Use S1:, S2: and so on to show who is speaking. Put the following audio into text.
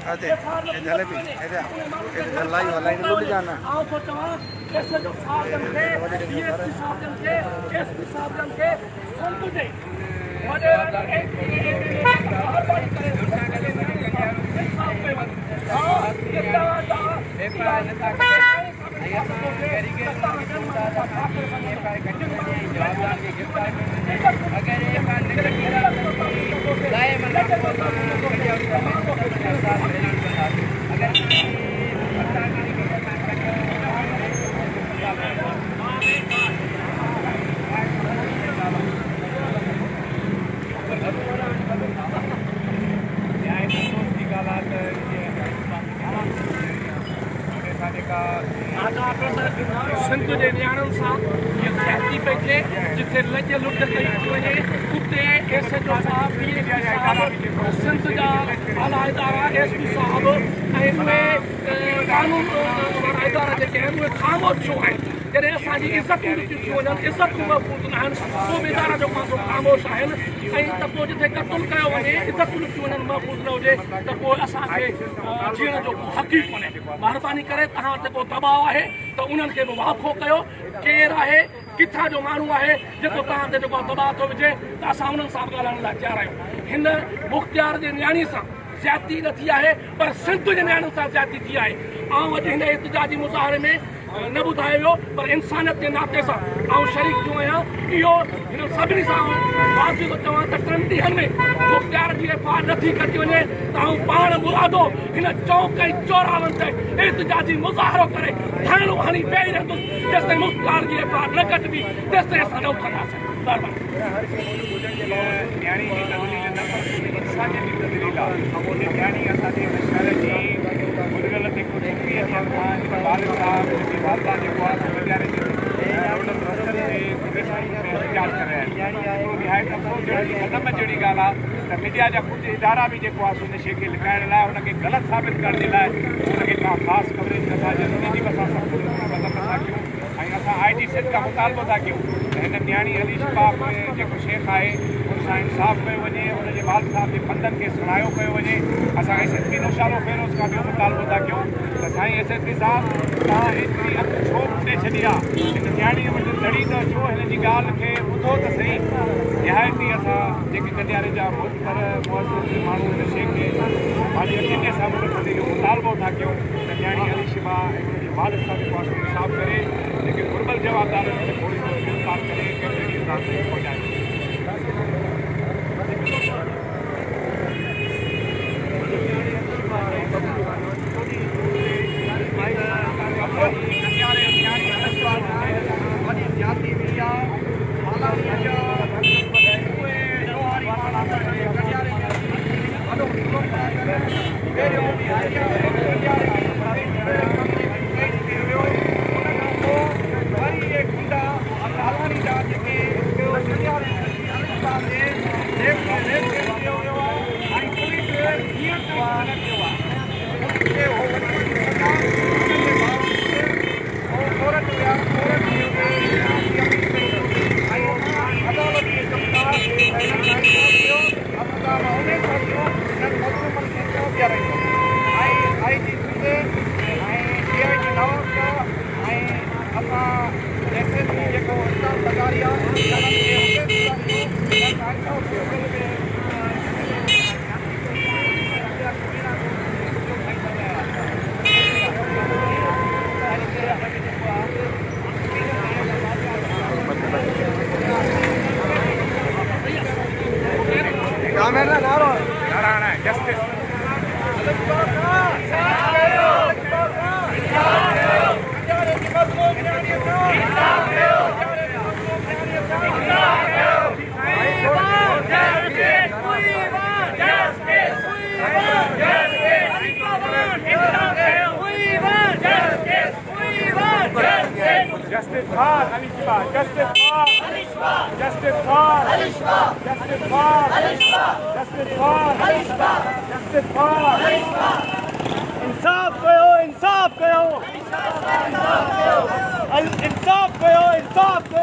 S1: अते जलेबी एदा लाई वाला लुट जाना
S2: आओ तो तवा कैसे जो साधन थे ये साधन थे इस साधन के संत दे वडे एक बात करे साफ पे बन हां कितना दा पेपर नता अगर ये मान निकल लाए मतलब संत जे न्याणनि सां इहा ख्याती पई थिए जिथे लज लुट कई थी वञे उते एस एच ओ साहब DSP साहब संत जा आला इदारा SP साहब ऐं उहे कानून इदारा जेके आहिनि उहे ख़ामोश छो आहिनि जॾहिं असांजी इज़तूं लुटियूं थी वञनि इज़तूं महफ़ूज़ न आहिनि पोइ बि इदारा जो पासो ख़ामोश आहिनि ऐं त पोइ जिथे क़तलु कयो वञे इज़तूं लुटियूं वञनि महफ़ूज़ न हुजे त पोइ असांखे जीअण जो हक़ ई कोन्हे महिरबानी करे तव्हां ते को दबाव आहे त उन्हनि खे बि वाक़ो कयो केरु आहे किथां जो माण्हू आहे जेको तव्हां ते जेको दबाव थो विझे त असां उन्हनि सां ॻाल्हाइण लाइ तयारु आहियूं हिन मुख़्तियार जे न्याणी सां ज़्यादती न थी आहे पर संत जे न्याणियुनि सां ज़्यादती थी आहे ऐं अॼु हिन एहतिजाजी मुज़ाहिरे में न ॿुधायो वियो पर इंसानियत जे नाते सां आउं शरीक थियो आहियां इहो हिन सभिनी सां वाज़िब चवां त 3 ॾींहंनि में मुख़्तियार जी FIR नथी कटी वञे त आउं पाण मुरादो हिन चौक ऐं चौराहनि ते एहतिजाजी मुज़ाहिरो करे थाणो हणी वेही रहंदुसि जेसिताईं मुख़्तियार जी FIR न कटबी तेसिताईं असां न उथंदासीं
S3: जहिड़ी ॻाल्हि आहे त मीडिया जा कुझु इदारा बि जेको आहे उन शइ खे लिकाइण लाइ हुनखे ग़लति साबित करण जे लाइ हुनखे का ख़ासि कवरेज नथा ॾियनि उनजी बि असां सख़्तु मदद नथा कयूं ऐं असां IT सेल खां मुतालबो था कयूं त हिन न्याणी अली शबाब जेको शेख आहे उन सां इंसाफ़ कयो वञे उनजे वाल साहब जे फंदनि खे सुणायो कयो वञे असां SSP नौशालो फेरोज़ खां ॿियो मुतालबो था कयूं त साईं SSP साहब तव्हां एतिरी अखि छो ॾे छॾी आहे हिन न्याणीअ वटि लड़ी त अचो हिन जी ॻाल्हि खे ॿुधो त सही निहायती असां जेके गॾियारे जा मुख़्तलिफ़ मुआज़िज़ माण्हू हिन शइ खे पंहिंजी अखियुनि जे साम्हूं रखंदे इहो मुतालबो था कयूं त न्याणी अली शिबा ऐं हुनजे वालिद सां जेको आहे इंसाफ़ करे जेके घुर्बल जवाबदार खे थोरी गिरफ़्तार करे कहिड़ी इंसाफ़ पहुचाए Justice for Alishba. Justice for Alishba. Justice for Alishba. Justice for Alishba. Justice for Alishba. Justice for Alishba. इंसाफ कयो इंसाफ कयो इंसाफ कयो इंसाफ कयो इंसाफ कयो